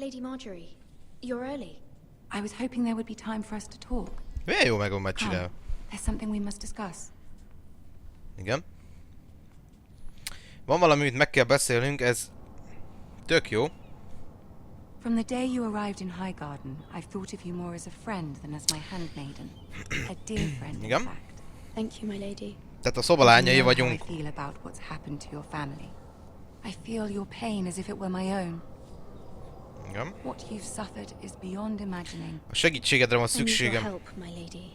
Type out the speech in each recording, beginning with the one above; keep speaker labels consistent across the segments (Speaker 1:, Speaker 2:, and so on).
Speaker 1: Lady Marjorie, you're early.
Speaker 2: I was hoping there would be time for us to talk.
Speaker 3: Milyen jó megvan csinál.
Speaker 2: There's something we must discuss.
Speaker 3: Igen. Van valami, amit meg kell beszélnünk, ez tök jó.
Speaker 2: From the day you arrived in Highgarden, I've thought of you more as a friend than as my handmaiden. A dear friend, in fact.
Speaker 1: Thank you, my lady.
Speaker 3: Tehát a szobalányai vagyunk.
Speaker 2: I feel about what's happened to your family. I feel your pain as if it were my own.
Speaker 3: Igen.
Speaker 2: What you've suffered is beyond imagining.
Speaker 3: A segítségedre van
Speaker 1: I need your
Speaker 3: szükségem.
Speaker 1: help, my lady.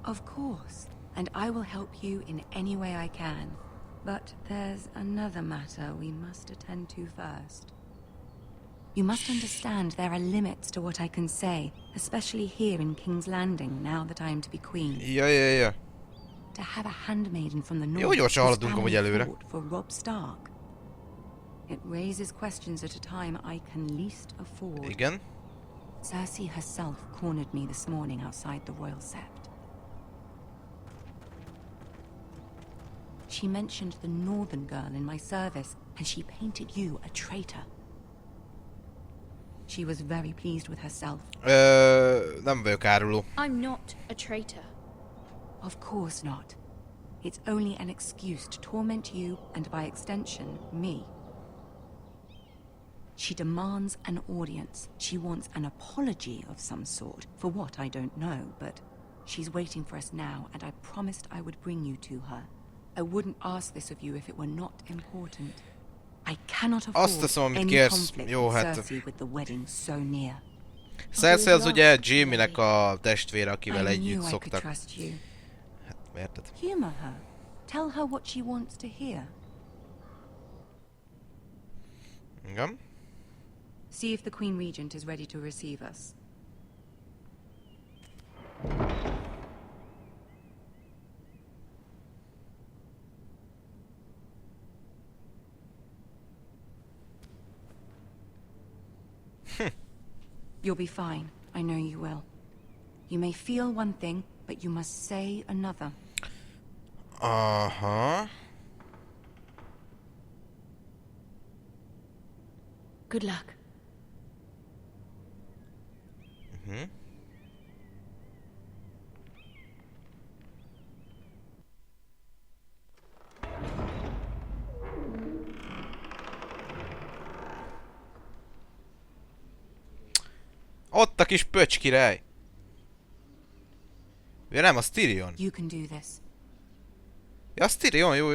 Speaker 2: Of course, and I will help you in any way I can. But there's another matter we must attend to first. You must understand there are limits to what I can say, especially here in King's Landing, now that I am to be queen.
Speaker 3: Ja.
Speaker 2: To have a handmaiden from the north
Speaker 3: Jó gyorsan haladunk amúgy előre.
Speaker 2: for Robb Stark. It raises questions at a time I can least afford.
Speaker 3: Igen.
Speaker 2: Cersei herself cornered me this morning outside the royal sept. She mentioned the northern girl in my service, and she painted you a traitor. She was very pleased with herself.
Speaker 3: Nem vagyok áruló.
Speaker 1: I'm not a traitor.
Speaker 2: Of course not. It's only an excuse to torment you, and by extension, me. She demands an audience. She wants an apology of some sort, for what I don't know, but she's waiting for us now, and I promised I would bring you to her. I wouldn't ask this of you if it were not important. I cannot afford any conflict with Cersei with the wedding so near.
Speaker 3: Cersei az ugye Jaime-nek a testvére, akivel együtt szoktak. Hát, érted?
Speaker 2: Humor her. Tell her what she wants to hear.
Speaker 3: Igen.
Speaker 2: See if the Queen Regent is ready to receive us. You'll be fine. I know you will. You may feel one thing, but you must say another.
Speaker 3: Aha.
Speaker 1: Good luck.
Speaker 3: Ott a kis pöcs király. Ja nem, az Tyrion.
Speaker 2: You can do this.
Speaker 3: Ja, az Tyrion, jó.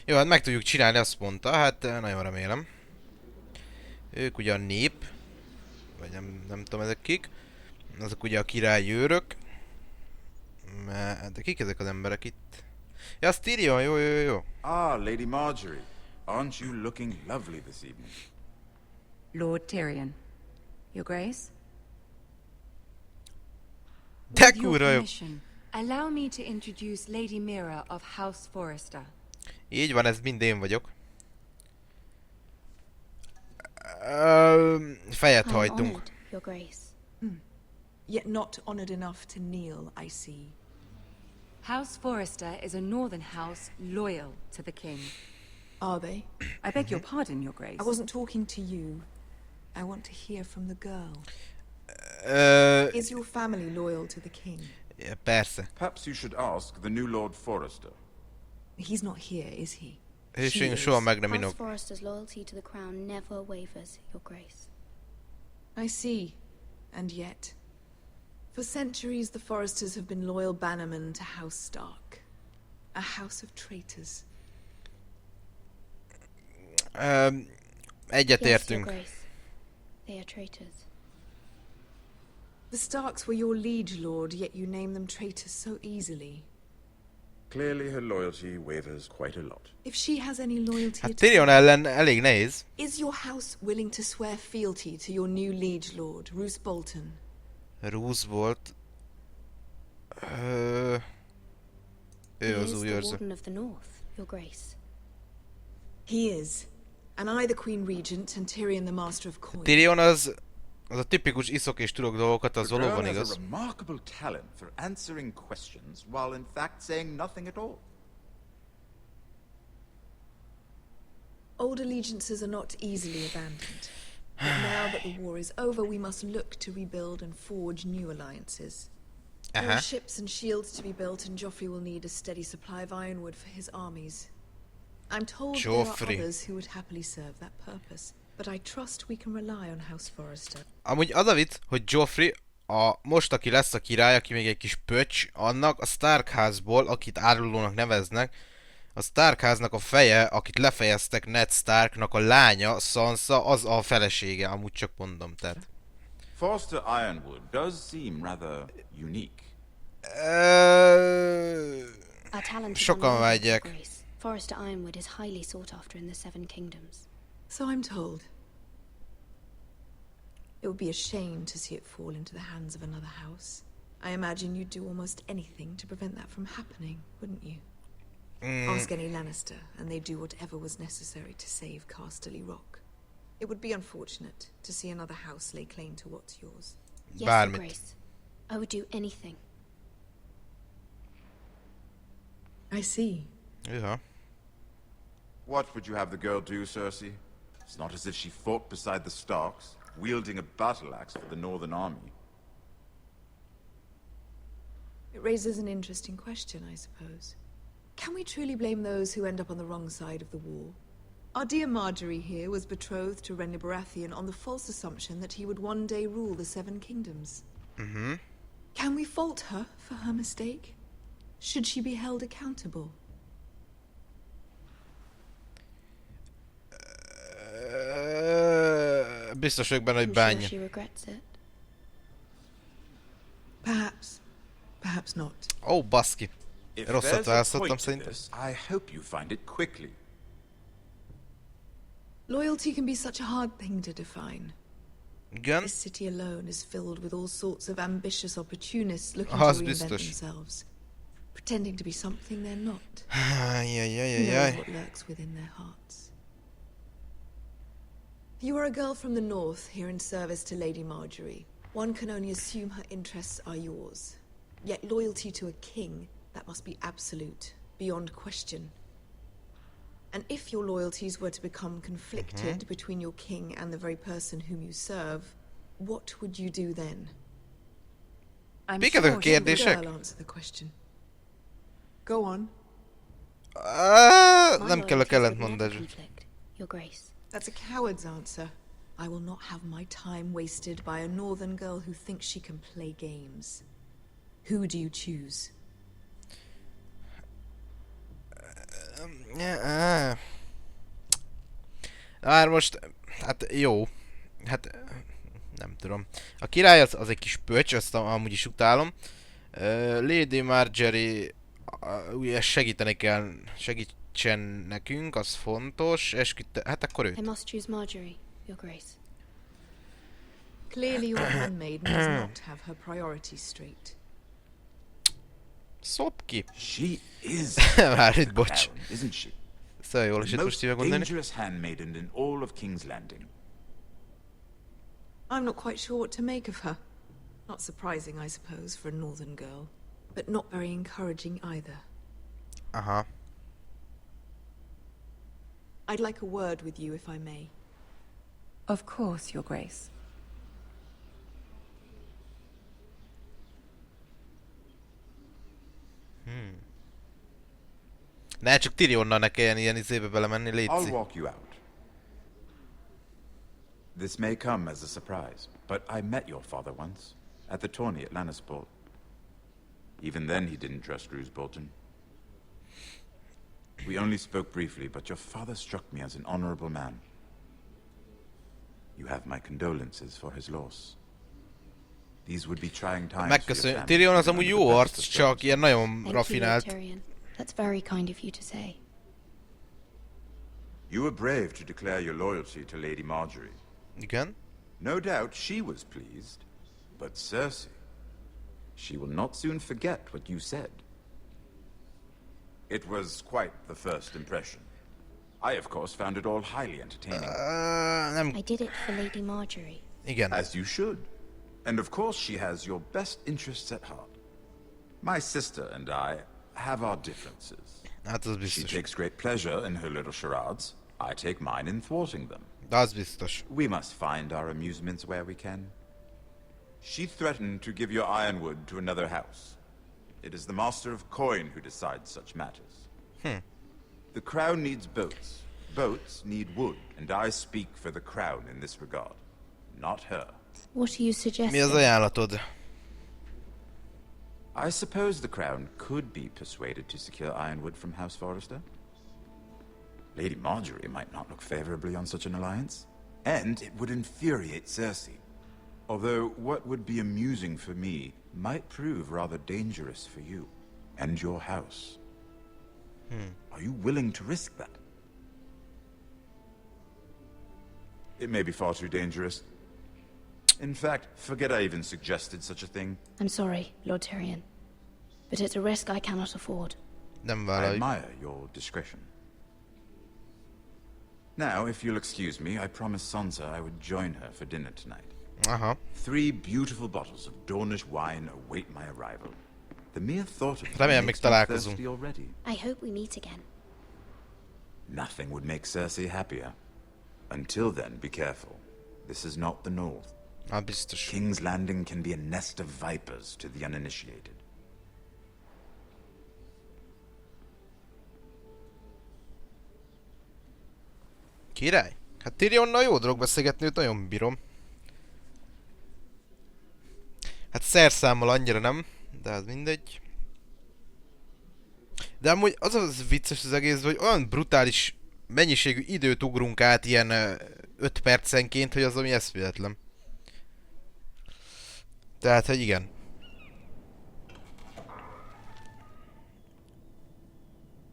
Speaker 3: Jó, hát meg tudjuk csinálni, azt mondta, hát nagyon remélem. Ők ugye a nép. Vagy nem tudom ezek kik. Azok ugye a királyi őrök. De kik ezek az emberek itt? Ja, az Tyrion, jó.
Speaker 4: Ah, Lady Marjorie. Aren't you looking lovely this evening?
Speaker 2: Lord Tyrion. Your Grace?
Speaker 3: De
Speaker 2: With your
Speaker 3: kurva jó.
Speaker 2: permission, allow me to introduce Lady Mira of House Forrester.
Speaker 3: Így van, ez mind én vagyok. Fejet
Speaker 1: I'm
Speaker 3: hajtunk.
Speaker 1: honored, Your Grace.
Speaker 5: Yet not honored enough to kneel, I see.
Speaker 2: House Forrester is a northern house loyal to the king.
Speaker 5: Are they?
Speaker 2: I beg your pardon, Your Grace.
Speaker 5: I wasn't talking to you. I want to hear from the girl. Is your family loyal to the king?
Speaker 3: Ja, persze.
Speaker 4: Perhaps you should ask the new Lord Forrester.
Speaker 5: He's not here, is he?
Speaker 3: Hősünk soha meg nem
Speaker 1: House
Speaker 3: inok.
Speaker 1: Forrester's loyalty to the crown never wavers, Your Grace.
Speaker 5: I see. And yet, for centuries the Forresters have been loyal bannermen to House Stark. A house of traitors.
Speaker 3: Egyetértünk.
Speaker 1: Yes, Your Grace. They are traitors.
Speaker 5: The Starks were your liege lord, yet you name them traitors so easily.
Speaker 4: Clearly her loyalty wavers quite a lot.
Speaker 5: If she has any loyalty
Speaker 3: Hát
Speaker 5: at
Speaker 3: Tyrion ellen elég nehéz.
Speaker 5: Is your house willing to swear fealty to your new liege lord, Roose Bolton?
Speaker 3: Roose volt. Ő az új
Speaker 1: the
Speaker 3: őrző.
Speaker 1: Warden of the North, Your Grace.
Speaker 5: He is. And I the Queen Regent and Tyrion the Master of Coin.
Speaker 3: Tyrion az a tipikus iszok és tudok dolgokat, az
Speaker 4: The girl
Speaker 3: valóban
Speaker 4: has
Speaker 3: igaz.
Speaker 4: a remarkable talent for answering questions while in fact saying nothing at all.
Speaker 5: Old allegiances are not easily abandoned. But now that the war is over, we must look to rebuild and forge new alliances. There are ships and shields to be built, and Joffrey will need a steady supply of ironwood for his armies. I'm told there are others who would happily serve that purpose, but I trust we can rely on House Forrester.
Speaker 3: Amúgy az a vicc, hogy Joffrey, most aki lesz a király, aki még egy kis pöcs, annak a Stark-házból, akit árulónak neveznek, a Stark-háznak a feje, akit lefejeztek Ned Starknak a lánya, Sansa, az a felesége, amúgy csak mondom, tehát.
Speaker 4: Forster Ironwood does seem rather unique.
Speaker 3: Sokan vágyják.
Speaker 1: Forester Ironwood is highly sought after in the Seven Kingdoms.
Speaker 5: So I'm told. It would be a shame to see it fall into the hands of another house. I imagine you'd do almost anything to prevent that from happening, wouldn't you? Ask any Lannister, and they'd do whatever was necessary to save Casterly Rock. It would be unfortunate to see another house lay claim to what's yours.
Speaker 1: Yes, Your Grace. I would do anything.
Speaker 5: I see.
Speaker 3: Yeah.
Speaker 4: What would you have the girl do, Cersei? It's not as if she fought beside the Starks, wielding a battle axe for the Northern Army.
Speaker 5: It raises an interesting question, I suppose. Can we truly blame those who end up on the wrong side of the war? Our dear Marjorie here was betrothed to Renly Baratheon on the false assumption that he would one day rule the Seven Kingdoms. Can we fault her for her mistake? Should she be held accountable?
Speaker 3: Biztos vagyok benne, hogy bánja.
Speaker 1: She regrets it.
Speaker 5: Perhaps. Perhaps not.
Speaker 3: Ó, baszki. Rosszat választottam szerintem.
Speaker 4: I hope you find it quickly.
Speaker 5: Loyalty can be such a hard thing to define.
Speaker 3: Igen?
Speaker 5: This city alone is filled with all sorts of ambitious opportunists looking to reinvent themselves. Pretending to be something they're not. Who knows what lurks within their hearts. You are a girl from the north, here in service to Lady Marjorie. One can only assume her interests are yours. Yet loyalty to a king, that must be absolute, beyond question. And if your loyalties were to become conflicted between your king and the very person whom you serve, what would you do then?
Speaker 3: I'm sure a kérdések?
Speaker 5: I'll answer the question. Go on.
Speaker 3: Nem kell a ellentmondás.
Speaker 1: Your Grace.
Speaker 5: That's a coward's answer. I will not have my time wasted by a northern girl who thinks she can play games. Who do you choose?
Speaker 3: Most, hát jó. Hát, nem tudom. A király az egy kis pöcs, azt amúgy is utálom. Lady Marjorie, ugye segíteni kell, segítsen nekünk, az fontos. Hát akkor őt.
Speaker 1: I must choose Marjorie, Your Grace.
Speaker 5: Clearly your handmaid does not have her priorities straight.
Speaker 3: Szop ki.
Speaker 4: She is
Speaker 3: Már itt bocs.
Speaker 4: Isn't she?
Speaker 3: Szóval jól esett most hívja gondolni.
Speaker 4: Dangerous handmaiden in all of King's Landing.
Speaker 5: I'm not quite sure what to make of her. Not surprising, I suppose, for a northern girl, but not very encouraging either.
Speaker 3: Aha.
Speaker 5: I'd like a word with you, if I may.
Speaker 2: Of course, Your Grace.
Speaker 3: Ne, csak Tyrionnal ne kelljen ilyen izébe belemenni, légy
Speaker 4: I'll walk you out. This may come as a surprise, but I met your father once, at the tourney at Lannisport. Even then he didn't trust Roose Bolton. We only spoke briefly, but your father struck me as an honorable man. You have my condolences for his loss. These would be trying times.
Speaker 3: Megköszönjük. Tyrion az amúgy jó arc, csak ilyen nagyon rafinált.
Speaker 1: That's very kind of you to say.
Speaker 4: You were brave to declare your loyalty to Lady Marjorie.
Speaker 3: Igen?
Speaker 4: No doubt she was pleased, but Cersei, she will not soon forget what you said. It was quite the first impression. I, of course, found it all highly entertaining.
Speaker 1: I did it for Lady Marjorie.
Speaker 3: Igen.
Speaker 4: As you should. And of course she has your best interests at heart. My sister and I have our differences.
Speaker 3: Hát az
Speaker 4: She
Speaker 3: biztos.
Speaker 4: takes great pleasure in her little charades. I take mine in thwarting them.
Speaker 3: De az biztos.
Speaker 4: We must find our amusements where we can. She threatened to give your ironwood to another house. It is the master of coin who decides such matters. The crown needs boats. Boats need wood, and I speak for the crown in this regard, not her.
Speaker 1: What are you
Speaker 3: Mi
Speaker 1: suggesting?
Speaker 3: az ajánlatod?
Speaker 4: I suppose the crown could be persuaded to secure ironwood from House Forrester. Lady Marjorie might not look favorably on such an alliance, and it would infuriate Cersei. Although what would be amusing for me might prove rather dangerous for you and your house. Are you willing to risk that? It may be far too dangerous. In fact, forget I even suggested such a thing.
Speaker 1: I'm sorry, Lord Tyrion. But it's a risk I cannot afford.
Speaker 3: Nem
Speaker 4: I
Speaker 3: vállaljuk.
Speaker 4: admire your discretion. Now, if you'll excuse me, I promised Sansa I would join her for dinner tonight.
Speaker 3: Aha.
Speaker 4: 3 beautiful bottles of Dornish wine await my arrival. The mere thought of it
Speaker 3: Remélem,
Speaker 4: makes
Speaker 3: még
Speaker 4: me
Speaker 3: találkozunk.
Speaker 4: thirsty already.
Speaker 1: I hope we meet again.
Speaker 4: Nothing would make Cersei happier. Until then, be careful. This is not the North.
Speaker 3: Hát biztos.
Speaker 4: King's Landing can be a nest of vipers to the uninitiated.
Speaker 3: Király? Hát Tyrionnal jó dolog beszélgetni, őt nagyon bírom. Hát szerszámmal annyira nem, de hát mindegy. De amúgy az vicces az egész, hogy olyan brutális mennyiségű időt ugrunk át ilyen 5 percenként, hogy az ami eszméletlen. Tehát, hogy igen.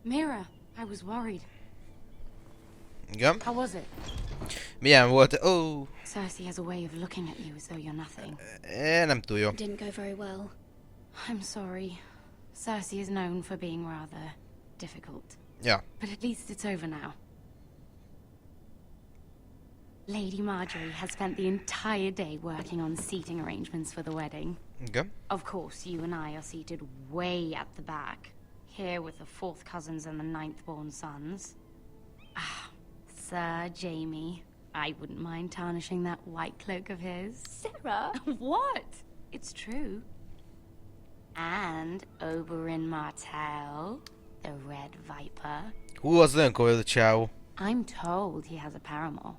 Speaker 2: Mira, I was worried.
Speaker 3: Igen.
Speaker 2: How was it?
Speaker 3: Milyen volt? Oh,
Speaker 2: Cersei has a way of looking at you as though you're nothing.
Speaker 3: nem túl jó.
Speaker 1: It didn't go very well.
Speaker 2: I'm sorry. Cersei is known for being rather difficult.
Speaker 3: Ja.
Speaker 2: But at least it's over now. Lady Marjorie has spent the entire day working on seating arrangements for the wedding.
Speaker 3: Igen.
Speaker 2: Of course, you and I are seated way at the back, here with the 4th cousins and the 9th-born sons. Ah, Sir Jaime. I wouldn't mind tarnishing that white cloak of his.
Speaker 1: Sarah?
Speaker 2: What? It's true. And Oberyn Martell, the Red Viper.
Speaker 3: Hú, az nagyon komoly az a csávó.
Speaker 2: I'm told he has a paramour.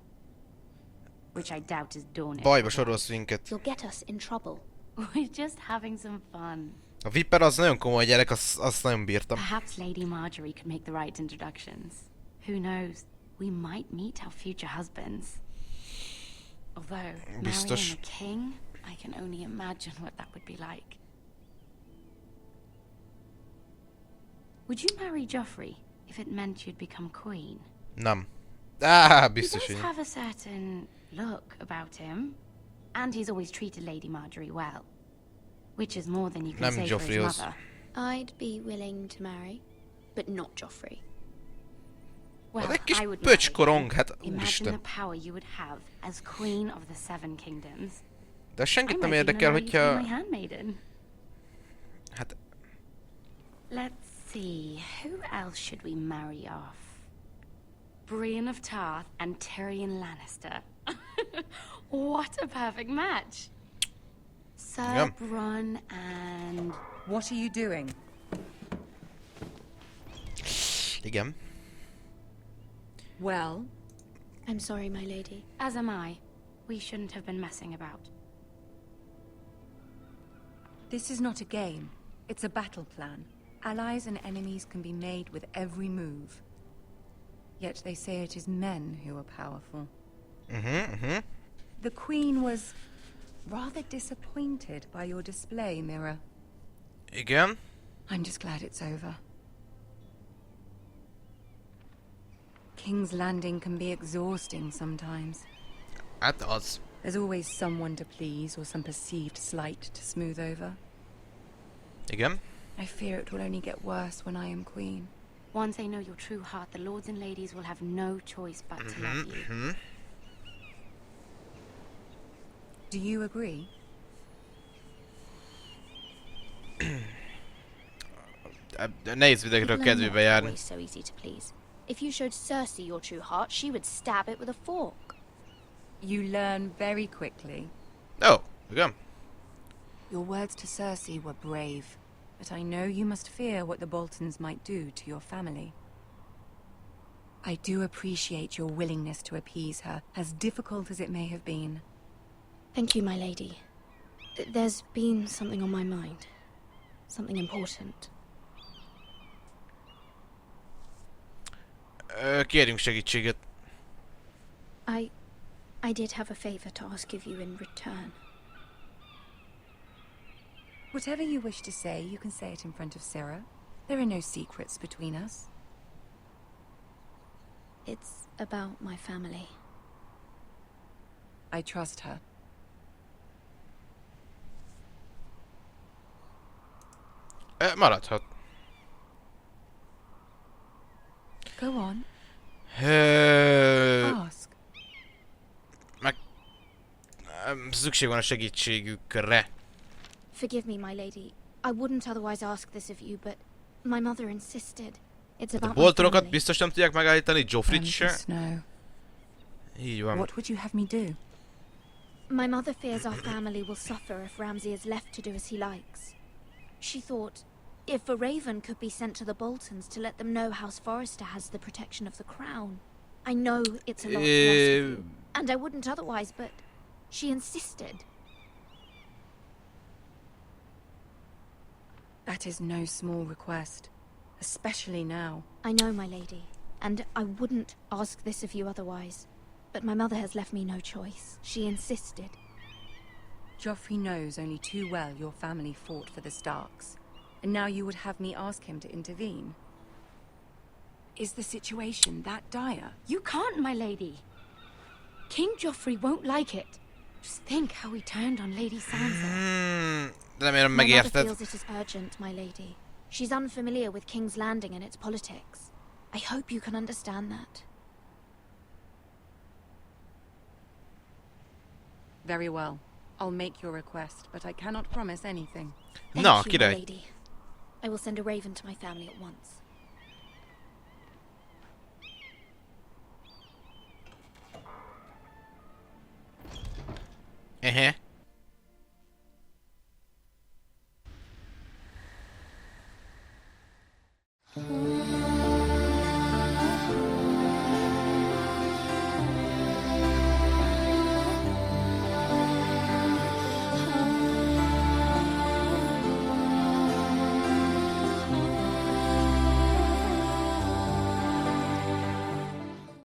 Speaker 2: Which I doubt is Dornish.
Speaker 3: Bajba sorolsz minket.
Speaker 1: You'll get us in trouble.
Speaker 2: We're just having some fun.
Speaker 3: A Viper az nagyon komoly gyerek, azt nagyon bírtam.
Speaker 2: Perhaps Lady Marjorie could make the right introductions. Who knows? We might meet our future husbands. Although,
Speaker 3: Biztos.
Speaker 2: marrying a king, I can only imagine what that would be like. Would you marry Joffrey if it meant you'd become queen?
Speaker 3: Nem.
Speaker 2: He
Speaker 3: Biztos,
Speaker 2: does
Speaker 3: hogy
Speaker 2: have a certain look about him. And he's always treated Lady Marjorie well. Which is more than you can
Speaker 3: Nem
Speaker 2: say for his
Speaker 3: Joffreyhoz.
Speaker 2: mother.
Speaker 1: I'd be willing to marry, but not Joffrey.
Speaker 2: Well,
Speaker 3: Az egy kis
Speaker 2: I would
Speaker 3: pöcskorong,
Speaker 2: marry him.
Speaker 3: hát
Speaker 2: Imagine
Speaker 3: úristen.
Speaker 2: the power you would have as queen of the 7 kingdoms.
Speaker 3: De senkit
Speaker 2: I
Speaker 3: nem
Speaker 2: might even
Speaker 3: érdekel,
Speaker 2: allow you to be
Speaker 3: hogyha...
Speaker 2: my handmaiden.
Speaker 3: Hát,
Speaker 2: Let's see, who else should we marry off? Brienne of Tarth and Tyrion Lannister. What a perfect match. Sir
Speaker 3: Yep.
Speaker 2: Bronn and...
Speaker 6: What are you doing?
Speaker 3: igen.
Speaker 6: Well,
Speaker 1: I'm sorry, my lady.
Speaker 2: As am I. We shouldn't have been messing about.
Speaker 6: this is not a game. It's a battle plan. Allies and enemies can be made with every move. Yet they say it is men who are powerful. The Queen was rather disappointed by your display, Mira.
Speaker 3: Igen.
Speaker 6: I'm just glad it's over. King's Landing can be exhausting sometimes.
Speaker 3: Hát az.
Speaker 6: There's always someone to please or some perceived slight to smooth over.
Speaker 3: Igen.
Speaker 6: I fear it will only get worse when I am queen.
Speaker 2: Once they know your true heart, the lords and ladies will have no choice but to love you.
Speaker 6: Do you agree?
Speaker 3: Nehéz videókra
Speaker 1: People are
Speaker 3: kedvébe
Speaker 1: not
Speaker 3: járni.
Speaker 1: always so easy to please. If you showed Cersei your true heart, she would stab it with a fork.
Speaker 6: You learn very quickly.
Speaker 3: Oh, igen.
Speaker 2: Your words to Cersei were brave, but I know you must fear what the Boltons might do to your family. I do appreciate your willingness to appease her, as difficult as it may have been.
Speaker 1: Thank you, my lady. There's been something on my mind. Something important.
Speaker 3: Kérjünk segítséget.
Speaker 1: I did have a favor to ask of you in return.
Speaker 2: Whatever you wish to say, you can say it in front of Sarah. There are no secrets between us.
Speaker 1: It's about my family.
Speaker 2: I trust her.
Speaker 3: Maradhat.
Speaker 2: Go on. Ask.
Speaker 3: Szükség van a segítségükre.
Speaker 1: Forgive me, my lady. I wouldn't otherwise ask this of you, but my mother insisted. It's
Speaker 3: A
Speaker 1: about my
Speaker 3: boltorokat
Speaker 1: family.
Speaker 3: biztos nem tudják megállítani, Joffrey se.
Speaker 2: Snow.
Speaker 3: Így van.
Speaker 2: What would you have me do?
Speaker 1: My mother fears our family will suffer if Ramsay is left to do as he likes. She thought, if a raven could be sent to the Boltons to let them know House Forrester has the protection of the crown. I know it's a lot to ask of you, and I wouldn't otherwise, but she insisted.
Speaker 2: That is no small request, especially now.
Speaker 1: I know, my lady, and I wouldn't ask this of you otherwise. But my mother has left me no choice. She insisted.
Speaker 2: Joffrey knows only too well your family fought for the Starks, and now you would have me ask him to intervene. Is the situation that dire?
Speaker 1: You can't, my lady. King Joffrey won't like it. Just think how he turned on Lady Sansa.
Speaker 3: Remélem
Speaker 1: My mother
Speaker 3: megérted.
Speaker 1: feels it is urgent, my lady. She's unfamiliar with King's Landing and its politics. I hope you can understand that.
Speaker 2: Very well. I'll make your request, but I cannot promise anything.
Speaker 1: Thank
Speaker 3: Na,
Speaker 1: you, my
Speaker 3: király.
Speaker 1: lady. I will send a raven to my family at once.
Speaker 3: Ehe.